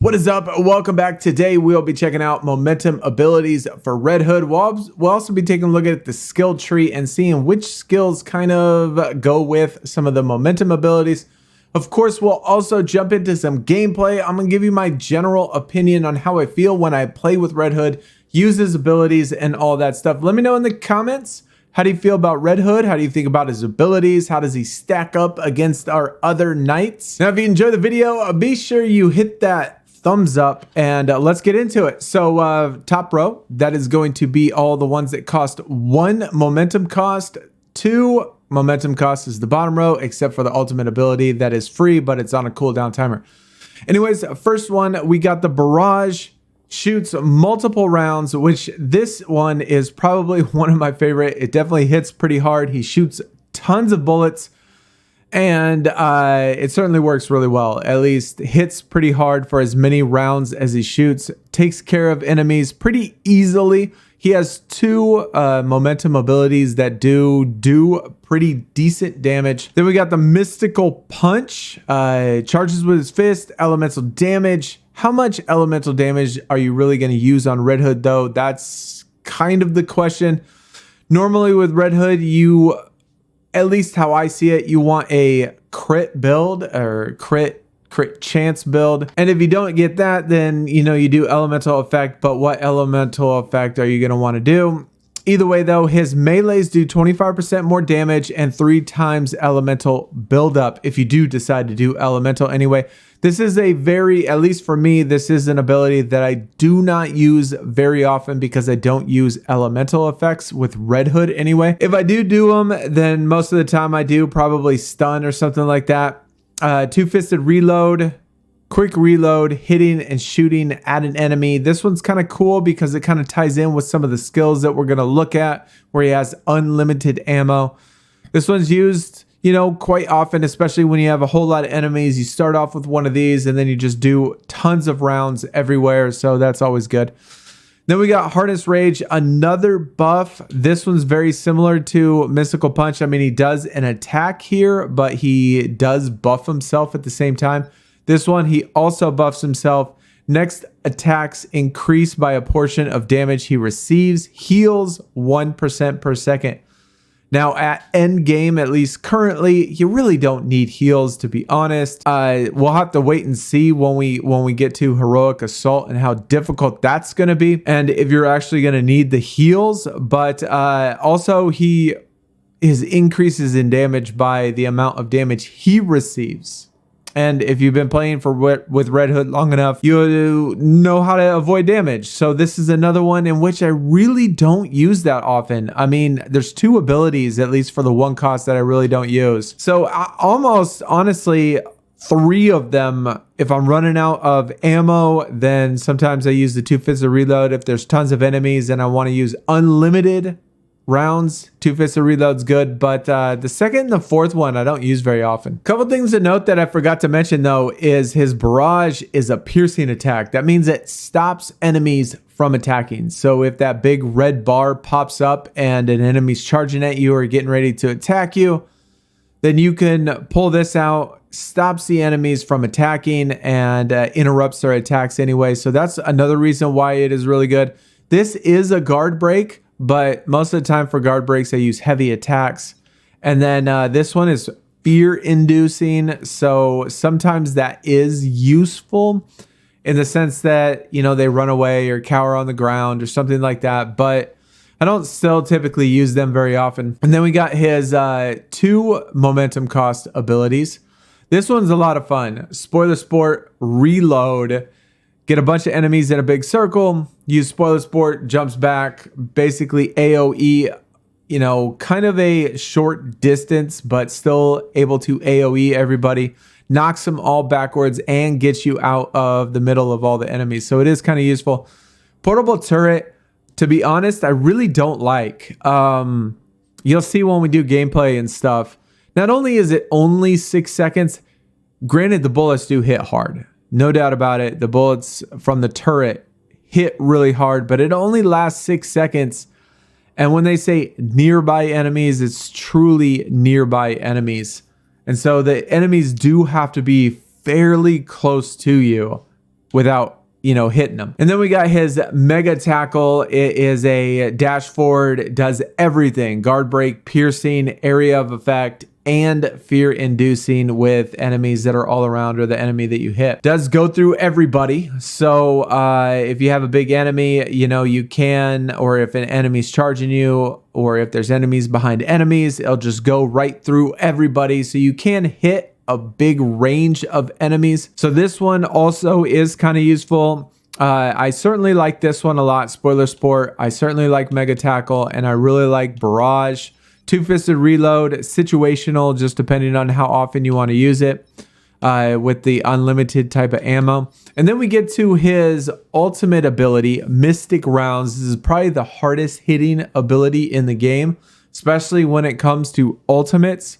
What is up? Welcome back. Today we'll be checking out momentum abilities for Red Hood. We'll also be taking a look at the skill tree and seeing which skills kind of go with some of the momentum abilities. Of course, we'll also jump into some gameplay. I'm going to give you my general opinion on how I feel when I play with Red Hood, use his abilities and all that stuff. Let me know in the comments. How do you feel about Red Hood? How do you think about his abilities? How does he stack up against our other knights? Now, if you enjoyed the video, be sure you hit that thumbs up and let's get into it. So top row, that is going to be all the ones that cost 1 momentum cost. 2 momentum cost is the bottom row, except for the ultimate ability that is free, but it's on a cooldown timer. Anyways, first one, we got the barrage. Shoots multiple rounds, which this one is probably one of my favorite. It definitely hits pretty hard. He shoots tons of bullets, and it certainly works really well. At least hits pretty hard for as many rounds as he shoots. Takes care of enemies pretty easily. He has 2 momentum abilities that do pretty decent damage. Then we got the mystical punch. Charges with his fist, elemental damage. How much elemental damage are you really going to use on Red Hood, though? That's kind of the question. Normally with Red Hood, you, at least how I see it, you want a crit build or crit chance build. And if you don't get that, then, you know, you do elemental effect. But what elemental effect are you going to want to do? Either way, though, his melees do 25% more damage and 3 times elemental buildup if you do decide to do elemental anyway. This is a very, at least for me, this is an ability that I do not use very often because I don't use elemental effects with Red Hood anyway. If I do them, then most of the time I do probably stun or something like that. Two-fisted reload. Quick reload, hitting and shooting at an enemy. This one's kind of cool because it kind of ties in with some of the skills that we're going to look at, where he has unlimited ammo. This one's used, you know, quite often, especially when you have a whole lot of enemies. You start off with one of these and then you just do tons of rounds everywhere. So that's always good. Then we got Harness Rage, another buff. This one's very similar to Mystical Punch. I mean, he does an attack here, but he does buff himself at the same time. This one, he also buffs himself. Next attacks increase by a portion of damage he receives. Heals 1% per second. Now at end game, at least currently, you really don't need heals, to be honest. We'll have to wait and see when we get to Heroic Assault and how difficult that's going to be, and if you're actually going to need the heals. But also his increases in damage by the amount of damage he receives. And if you've been playing with Red Hood long enough, you know how to avoid damage. So this is another one in which I really don't use that often. I mean, there's 2 abilities, at least for the 1 cost, that I really don't use. So almost, honestly, 3 of them, if I'm running out of ammo, then sometimes I use the two-fisted reload. If there's tons of enemies and I want to use unlimited rounds, two-fisted reload's good, but the second and the 4th one I don't use very often. Couple things to note that I forgot to mention, though, is his barrage is a piercing attack. That means it stops enemies from attacking. So if that big red bar pops up and an enemy's charging at you or getting ready to attack you, then you can pull this out, stops the enemies from attacking, and interrupts their attacks anyway. So that's another reason why it is really good. This is a guard break, but most of the time for guard breaks, I use heavy attacks. And then this one is fear-inducing. So sometimes that is useful in the sense that, you know, they run away or cower on the ground or something like that. But I don't still typically use them very often. And then we got his 2 momentum cost abilities. This one's a lot of fun. Spoiler Sport, reload. Get a bunch of enemies in a big circle, use Spoiler Sport, jumps back, basically AoE, you know, kind of a short distance, but still able to AoE everybody, knocks them all backwards and gets you out of the middle of all the enemies. So it is kind of useful. Portable Turret, to be honest, I really don't like. You'll see when we do gameplay and stuff. Not only is it only 6 seconds, granted the bullets do hit hard. No doubt about it. The bullets from the turret hit really hard, but it only lasts 6 seconds. And when they say nearby enemies, it's truly nearby enemies. And so the enemies do have to be fairly close to you without, you know, hitting them. And then we got his mega tackle. It is a dash forward, does everything: guard break, piercing, area of effect, and fear inducing with enemies that are all around or the enemy that you hit. Does go through everybody. So if you have a big enemy, you know, you can, or if an enemy's charging you, or if there's enemies behind enemies, it'll just go right through everybody. So you can hit a big range of enemies. So this one also is kind of useful. I certainly like this one a lot. Spoiler sport. I certainly like mega tackle, and I really like barrage. Two-fisted reload, situational, just depending on how often you want to use it, with the unlimited type of ammo. And then we get to his ultimate ability, Mystic Rounds. This is probably the hardest hitting ability in the game, especially when it comes to ultimates.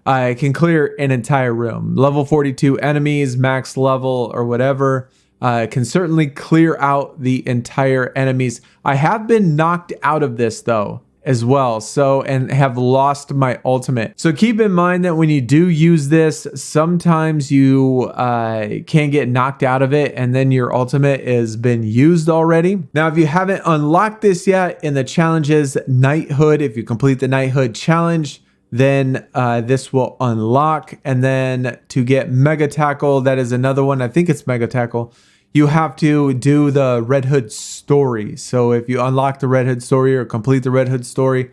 It can clear an entire room. Level 42 enemies, max level or whatever, can certainly clear out the entire enemies. I have been knocked out of this though, as well, so, and have lost my ultimate. So keep in mind that when you do use this, sometimes you can get knocked out of it and then your ultimate has been used already. Now, if you haven't unlocked this yet, in the challenges, Knighthood, if you complete the Knighthood challenge, then this will unlock. And then to get Mega Tackle, that is another one, I think it's Mega Tackle, you have to do the Red Hood story. So if you unlock the Red Hood story or complete the Red Hood story,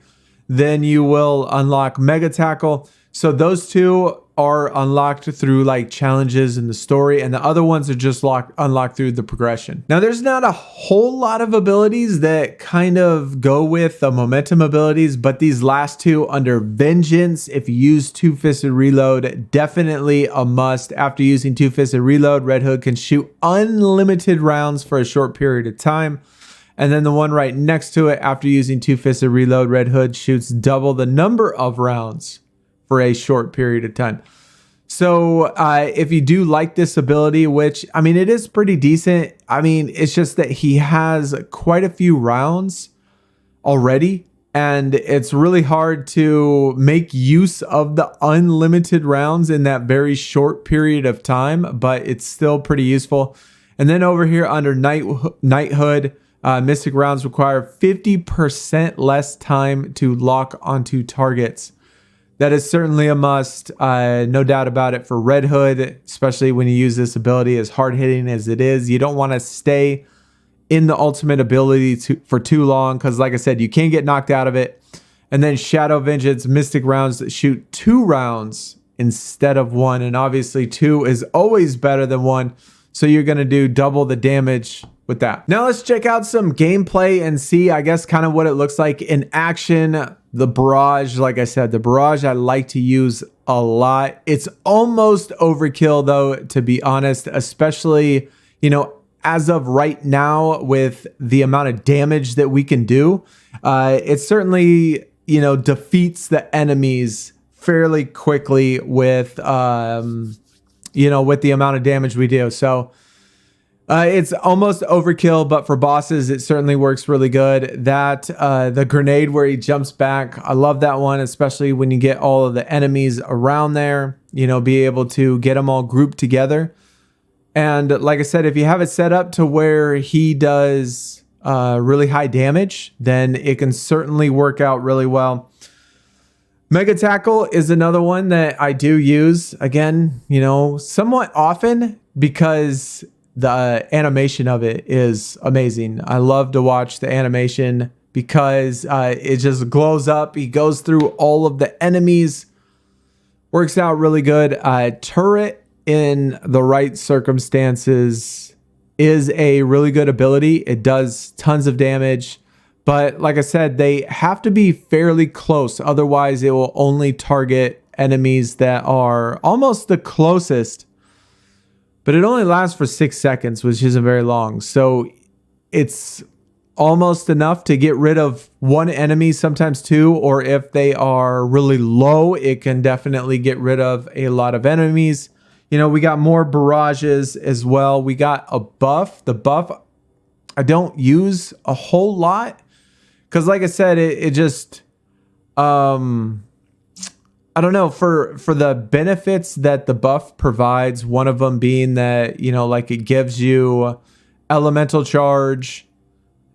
then you will unlock Mega Tackle. So those two are unlocked through like challenges in the story, and the other ones are just unlocked through the progression. Now, there's not a whole lot of abilities that kind of go with the momentum abilities, but these last two under Vengeance, if you use Two-Fisted Reload, definitely a must. After using Two-Fisted Reload, Red Hood can shoot unlimited rounds for a short period of time. And then the one right next to it, after using Two-Fisted Reload, Red Hood shoots double the number of rounds for a short period of time. So if you do like this ability, which, I mean, it is pretty decent. I mean, it's just that he has quite a few rounds already, and it's really hard to make use of the unlimited rounds in that very short period of time, but it's still pretty useful. And then over here under Knighthood, Mystic Rounds require 50% less time to lock onto targets. That is certainly a must, no doubt about it, for Red Hood, especially when you use this ability as hard-hitting as it is. You don't want to stay in the ultimate ability for too long, because like I said, you can get knocked out of it. And then Shadow Vengeance, Mystic Rounds that shoot 2 rounds instead of 1. And obviously 2 is always better than 1. So you're going to do double the damage with that. Now let's check out some gameplay and see, I guess, kind of what it looks like in action. The barrage, like I said, the barrage I like to use a lot. It's almost overkill though, to be honest, especially, you know, as of right now with the amount of damage that we can do. It certainly, you know, defeats the enemies fairly quickly with, you know, with the amount of damage we do. So it's almost overkill, but for bosses, it certainly works really good. That the grenade where he jumps back, I love that one, especially when you get all of the enemies around there, you know, be able to get them all grouped together. And like I said, if you have it set up to where he does really high damage, then it can certainly work out really well. Mega Tackle is another one that I do use, again, you know, somewhat often, because the animation of it is amazing. I love to watch the animation because it just glows up. He goes through all of the enemies. Works out really good. Turret in the right circumstances is a really good ability. It does tons of damage. But like I said, they have to be fairly close. Otherwise, it will only target enemies that are almost the closest. But it only lasts for 6 seconds, which isn't very long. So it's almost enough to get rid of one enemy, sometimes 2. Or if they are really low, it can definitely get rid of a lot of enemies. You know, we got more barrages as well. We got a buff. The buff I don't use a whole lot, because like I said, it just I don't know, for the benefits that the buff provides, one of them being that, you know, like it gives you elemental charge,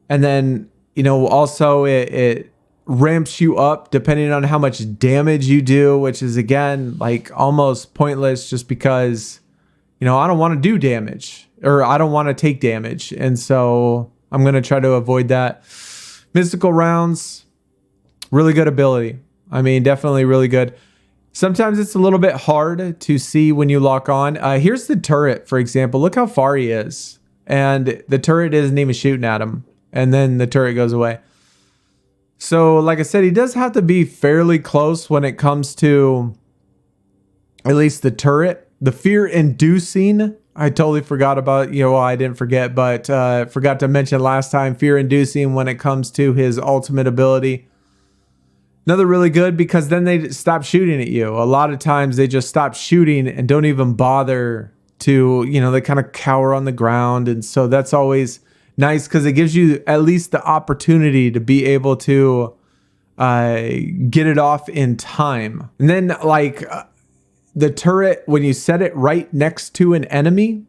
and then, you know, also it ramps you up depending on how much damage you do, which is again like almost pointless just because, you know, I don't want to do damage, or I don't want to take damage, and so I'm going to try to avoid that. Mystical rounds, really good ability. I mean, definitely really good. Sometimes it's a little bit hard to see when you lock on. Here's the turret, for example. Look how far he is. And the turret isn't even shooting at him. And then the turret goes away. So, like I said, he does have to be fairly close when it comes to at least the turret. The fear-inducing, I totally forgot about. You know, well, I didn't forget, but forgot to mention last time. Fear-inducing when it comes to his ultimate ability. Another really good, because then they stop shooting at you. A lot of times they just stop shooting and don't even bother to, you know, they kind of cower on the ground. And so that's always nice because it gives you at least the opportunity to be able to get it off in time. And then like the turret, when you set it right next to an enemy,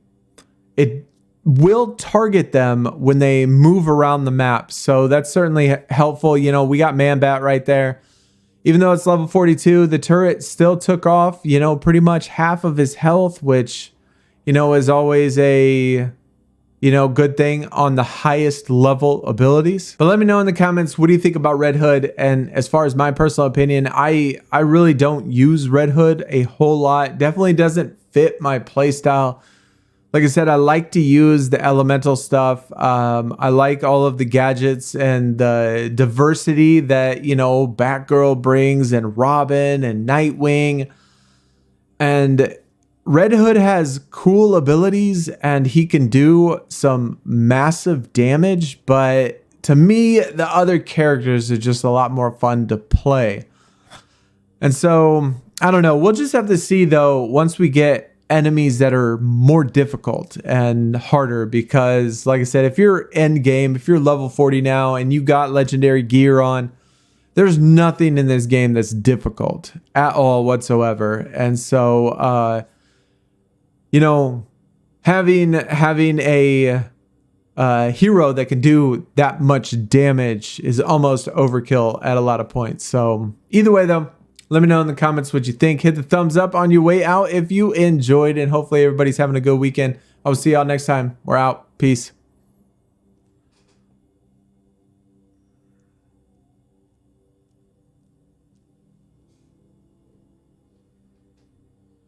it will target them when they move around the map. So that's certainly helpful. You know, we got Man-Bat right there. Even though it's level 42, the turret still took off, you know, pretty much half of his health, which, you know, is always a, you know, good thing on the highest level abilities. But let me know in the comments, what do you think about Red Hood? And as far as my personal opinion, I really don't use Red Hood a whole lot. Definitely doesn't fit my playstyle. Like I said, I like to use the elemental stuff. I like all of the gadgets and the diversity that, you know, Batgirl brings, and Robin and Nightwing. And Red Hood has cool abilities and he can do some massive damage. But to me, the other characters are just a lot more fun to play. And so, I don't know. We'll just have to see, though, once we get enemies that are more difficult and harder, because like I said, if you're end game, if you're level 40 now and you got legendary gear on, there's nothing in this game that's difficult at all whatsoever. And so you know, having a hero that can do that much damage is almost overkill at a lot of points. So either way though, let me know in the comments what you think. Hit the thumbs up on your way out if you enjoyed, and hopefully everybody's having a good weekend. I will see y'all next time. We're out. Peace.